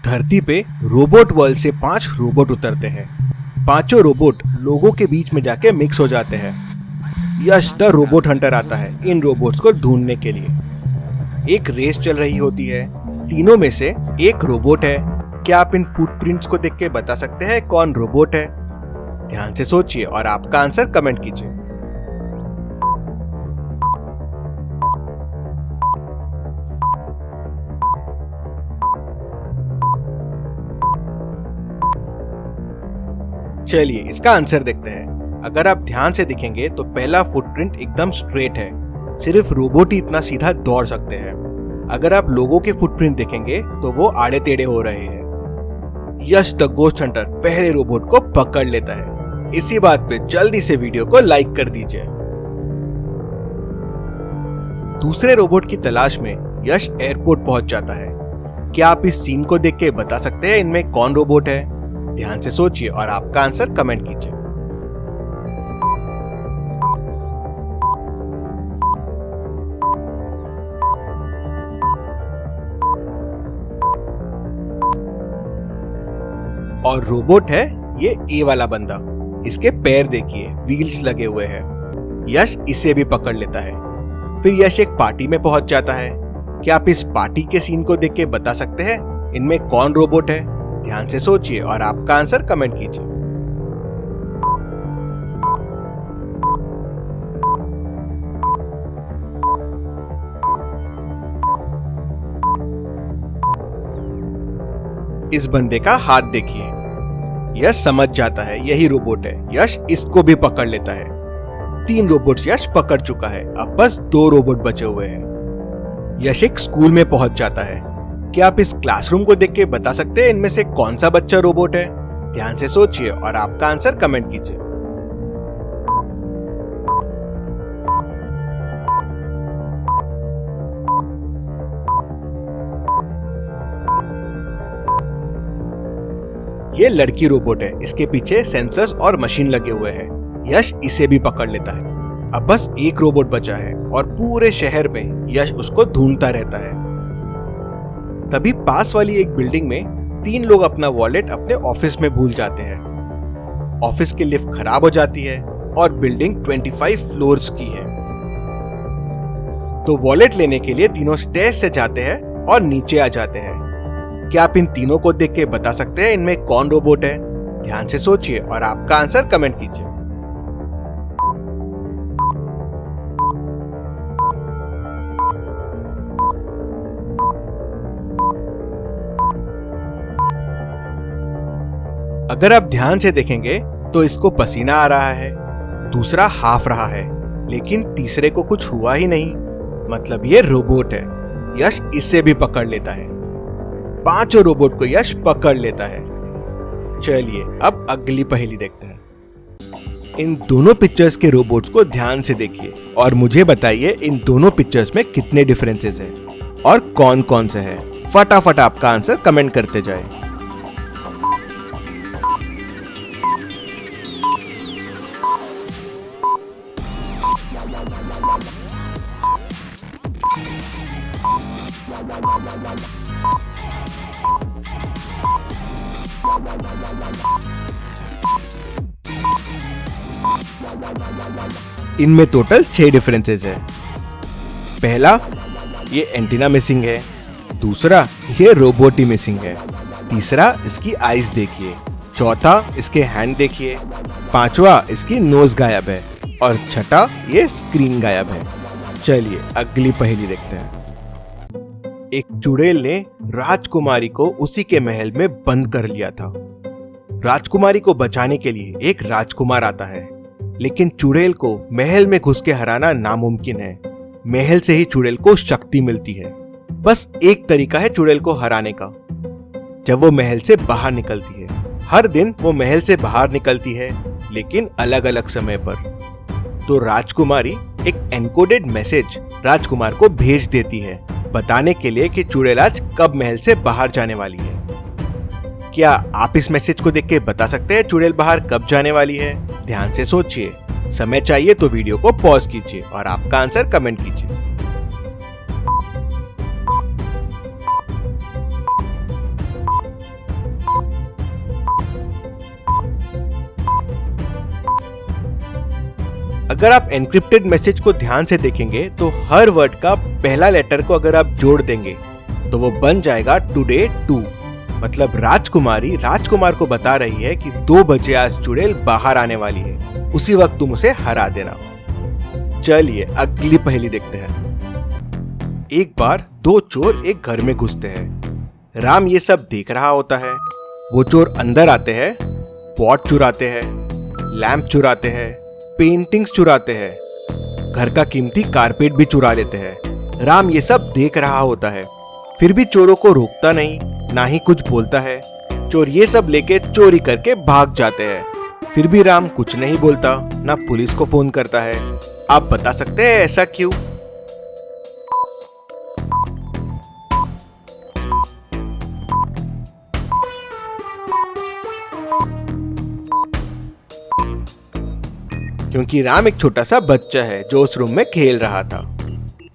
धरती पे robot world से 5 रोबोट उतरते हैं। पांचों रोबोट लोगों के बीच में जाके मिक्स हो जाते हैं। यश द रोबोट हंटर आता है इन रोबोट्स को ढूंढने के लिए। एक रेस चल रही होती है। तीनों में से एक रोबोट है। क्या आप इन फुटप्रिंट्स को देख के बता सकते हैं कौन रोबोट है? ध्यान से सोचिए और आपका आंसर कमेंट कीजिए। चलिए इसका आंसर देखते हैं। अगर आप ध्यान से देखेंगे तो पहला फुटप्रिंट एकदम स्ट्रेट है। सिर्फ रोबोट ही इतना सीधा दौड़ सकते हैं। अगर आप लोगों के फुटप्रिंट देखेंगे तो वो आड़े टेढ़े हो रहे हैं। यश द गोस्ट हंटर पहले रोबोट को पकड़ लेता है। इसी बात पे जल्दी से वीडियो को लाइक कर दीजिए। दूसरे रोबोट की तलाश में यश एयरपोर्ट पहुंच जाता है। क्या आप इस सीन को देख के बता सकते हैं इनमें कौन रोबोट है? ध्यान से सोचिए और आपका आंसर कमेंट कीजिए। और रोबोट है ये ए वाला बंदा। इसके पैर देखिए, व्हील्स लगे हुए हैं। यश इसे भी पकड़ लेता है। फिर यश एक पार्टी में पहुंच जाता है। क्या आप इस पार्टी के सीन को देख के बता सकते हैं इनमें कौन रोबोट है? ध्यान से सोचिए और आपका आंसर कमेंट कीजिए। इस बंदे का हाथ देखिए। यश समझ जाता है यही रोबोट है। यश इसको भी पकड़ लेता है। 3 रोबोट्स यश पकड़ चुका है। अब बस 2 रोबोट बचे हुए हैं। यश एक स्कूल में पहुंच जाता है। क्या आप इस क्लासरूम को देख के बता सकते हैं इनमें से कौन सा बच्चा रोबोट है? ध्यान से सोचिए और आपका आंसर कमेंट कीजिए। ये लड़की रोबोट है। इसके पीछे सेंसर्स और मशीन लगे हुए हैं। यश इसे भी पकड़ लेता है। अब बस एक रोबोट बचा है और पूरे शहर में यश उसको ढूंढता रहता है। तभी पास वाली एक बिल्डिंग में 3 लोग अपना वॉलेट अपने ऑफिस में भूल जाते हैं। ऑफिस की लिफ्ट खराब हो जाती है और बिल्डिंग 25 फ्लोर्स की है। तो वॉलेट लेने के लिए तीनों स्टेयर्स से जाते हैं और नीचे आ जाते हैं। क्या आप इन तीनों को देख के बता सकते हैं इनमें कौन रोबोट है? ध्यान से सोचिए और आपका आंसर कमेंट कीजिए। अगर आप ध्यान से देखेंगे तो इसको पसीना आ रहा है, दूसरा हाफ रहा है, लेकिन तीसरे को कुछ हुआ ही नहीं। मतलब ये रोबोट है। यश इसे भी पकड़ लेता है। 5 रोबोट को यश पकड़ लेता है। चलिए अब अगली पहेली देखते हैं। इन दोनों पिक्चर्स के रोबोट्स को ध्यान से देखिए और मुझे बताइए इन दोनों पिक्चर्स में कितने डिफरेंसेस हैं और कौन कौन से हैं। फटाफट आपका आंसर कमेंट करते जाएं। इनमें टोटल 6 डिफरेंसेस है। पहला, ये एंटीना मिसिंग है। दूसरा, ये रोबोट ही मिसिंग है। तीसरा, इसकी आईज देखिए। चौथा, इसके हैंड देखिए। पांचवा, इसकी नोज गायब है। और छठा, ये स्क्रीन गायब है। चलिए अगली पहेली देखते हैं। एक चुड़ैल ने राजकुमारी को उसी के महल में बंद कर लिया था। राजकुमारी को बचाने के लिए एक राजकुमार आता है, लेकिन चुड़ैल को महल में घुस के हराना नामुमकिन है। महल से ही चुड़ैल को शक्ति मिलती है। बस एक तरीका है चुड़ैल को हराने का, जब वो महल से बाहर निकलती है। हर दिन वो महल से बाहर निकलती है, लेकिन अलग अलग समय पर। तो राजकुमारी एक एनकोडेड मैसेज राजकुमार को भेज देती है, बताने के लिए कि चुड़ैल आज कब महल से बाहर जाने वाली है। क्या आप इस मैसेज को देख के बता सकते हैं चुड़ैल बाहर कब जाने वाली है? ध्यान से सोचिए। समय चाहिए तो वीडियो को पॉज कीजिए और आपका आंसर कमेंट कीजिए। अगर आप एनक्रिप्टेड मैसेज को ध्यान से देखेंगे तो हर वर्ड का पहला लेटर को अगर आप जोड़ देंगे तो वो बन जाएगा टुडे 2। मतलब राजकुमारी राजकुमार को बता रही है कि 2 बजे आज चुड़ैल बाहर आने वाली है, उसी वक्त तुम उसे हरा देना। चलिए अगली पहेली देखते हैं। एक बार 2 चोर एक घर में घुसते हैं। राम ये सब देख रहा होता है। वो चोर अंदर आते हैं, पॉट चुराते हैं, लैंप चुराते हैं, पेंटिंग्स चुराते हैं, घर का कीमती कारपेट भी चुरा लेते हैं। राम ये सब देख रहा होता है, फिर भी चोरों को रोकता नहीं, ना ही कुछ बोलता है। चोर ये सब लेके चोरी करके भाग जाते हैं। फिर भी राम कुछ नहीं बोलता, ना पुलिस को फोन करता है। आप बता सकते हैं ऐसा क्यों? क्योंकि राम एक छोटा सा बच्चा है जो उस रूम में खेल रहा था।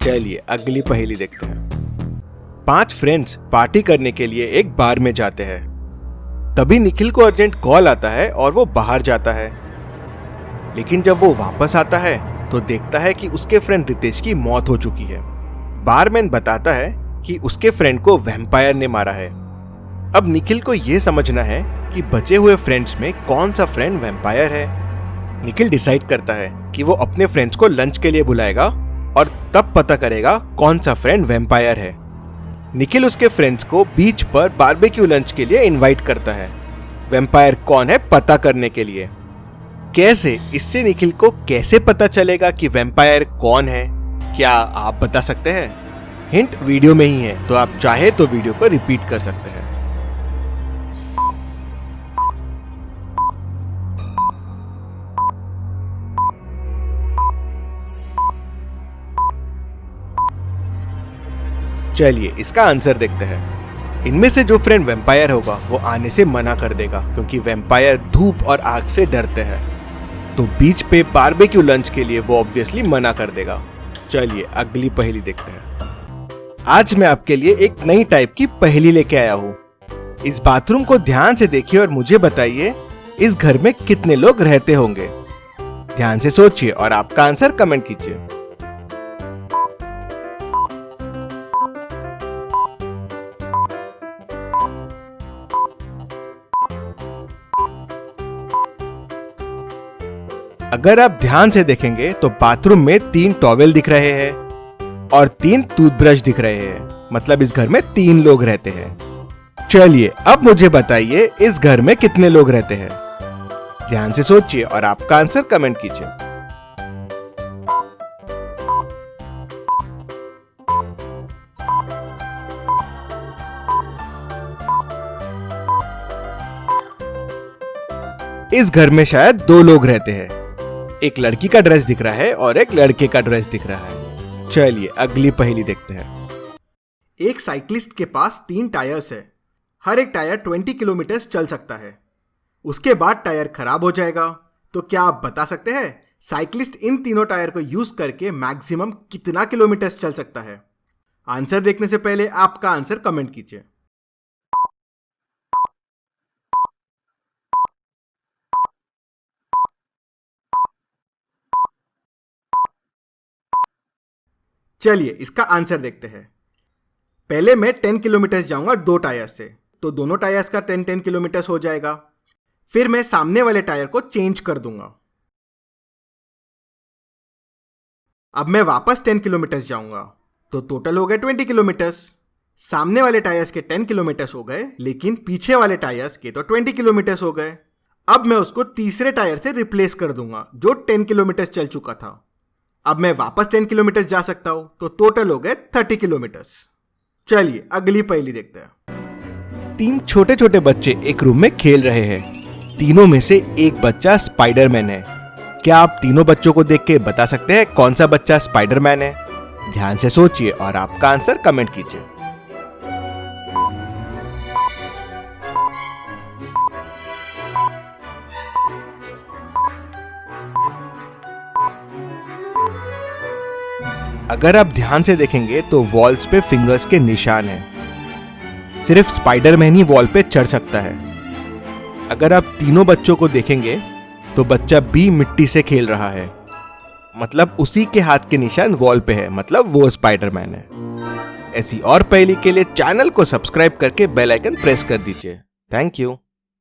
चलिए अगली पहेली देखते हैं। 5 फ्रेंड्स पार्टी करने के लिए एक बार में जाते हैं। तभी निखिल को अर्जेंट कॉल आता है और वो बाहर जाता है। लेकिन जब वो वापस आता है तो देखता है कि उसके फ्रेंड रितेश की मौत हो चुकी है। बारमैन बताता है कि उसके फ्रेंड को वैम्पायर ने मारा है। अब निखिल को यह समझना है कि बचे हुए फ्रेंड्स में कौन सा फ्रेंड वैम्पायर है। निखिल डिसाइड करता है कि वो अपने फ्रेंड्स को लंच के लिए बुलाएगा और तब पता करेगा कौन सा फ्रेंड वैम्पायर है। निखिल उसके फ्रेंड्स को बीच पर बारबेक्यू लंच के लिए इनवाइट करता है, वैम्पायर कौन है पता करने के लिए। कैसे? इससे निखिल को कैसे पता चलेगा कि वैम्पायर कौन है? क्या आप बता सकते हैं? हिंट वीडियो में ही है, तो आप चाहे तो वीडियो को रिपीट कर सकते हैं। चलिए इसका आंसर देखते हैं। इनमें से जो फ्रेंड वैम्पायर होगा वो आने से मना कर देगा, क्योंकि वैम्पायर धूप और आग से डरते हैं। तो बीच पे बारबेक्यू लंच के लिए वो ऑब्वियसली मना कर देगा। चलिए अगली पहेली देखते हैं। आज मैं आपके लिए एक नई टाइप की पहेली लेके आया हूँ। इस बाथरूम को ध्यान से देखिए और मुझे बताइए इस घर में कितने लोग रहते होंगे। ध्यान से सोचिए और आपका आंसर कमेंट कीजिए। अगर आप ध्यान से देखेंगे तो बाथरूम में 3 टॉवेल दिख रहे हैं और 3 टूथब्रश दिख रहे हैं। मतलब इस घर में 3 लोग रहते हैं। चलिए अब मुझे बताइए इस घर में कितने लोग रहते हैं। ध्यान से सोचिए और आपका आंसर कमेंट कीजिए। इस घर में शायद 2 लोग रहते हैं। एक लड़की का ड्रेस दिख रहा है और एक लड़के का ड्रेस दिख रहा है। चलिए अगली पहेली देखते हैं। एक साइकिलिस्ट के पास 3 टायर्स है। हर एक टायर 20 किलोमीटर चल सकता है। उसके बाद टायर खराब हो जाएगा। तो क्या आप बता सकते हैं साइकिलिस्ट इन तीनों टायर को यूज करके मैक्सिमम कितना किलोमीटर चल सकता है? आंसर देखने से पहले आपका आंसर कमेंट कीजिए। चलिए इसका आंसर देखते हैं। पहले मैं 10 किलोमीटर जाऊंगा 2 टायर से, तो दोनों टायर्स का 10-10 किलोमीटर हो जाएगा। फिर मैं सामने वाले टायर को चेंज कर दूंगा। अब मैं वापस 10 किलोमीटर जाऊंगा, तो टोटल हो गए 20 किलोमीटर। सामने वाले टायर्स के 10 किलोमीटर हो गए, लेकिन पीछे वाले टायर्स के तो 20 किलोमीटर हो गए। अब मैं उसको तीसरे टायर से रिप्लेस कर दूंगा जो 10 किलोमीटर चल चुका था। अब मैं वापस 10 किलोमीटर जा सकता हूं, तो टोटल हो गए 30 किलोमीटर। चलिए अगली पहेली देखते हैं। 3 छोटे छोटे बच्चे एक रूम में खेल रहे हैं। तीनों में से एक बच्चा स्पाइडरमैन है। क्या आप तीनों बच्चों को देख के बता सकते हैं कौन सा बच्चा स्पाइडरमैन है? ध्यान से सोचिए और आपका आंसर कमेंट कीजिए। अगर आप ध्यान से देखेंगे तो वॉल्स पे फिंगर्स के निशान हैं। सिर्फ स्पाइडरमैन ही वॉल पे चढ़ सकता है। अगर आप तीनों बच्चों को देखेंगे तो बच्चा बी मिट्टी से खेल रहा है। मतलब उसी के हाथ के निशान वॉल पे है, मतलब वो स्पाइडरमैन है। ऐसी और पहेली के लिए चैनल को सब्सक्राइब करके बेल आइकन प्रेस कर दीजिए। Thank you.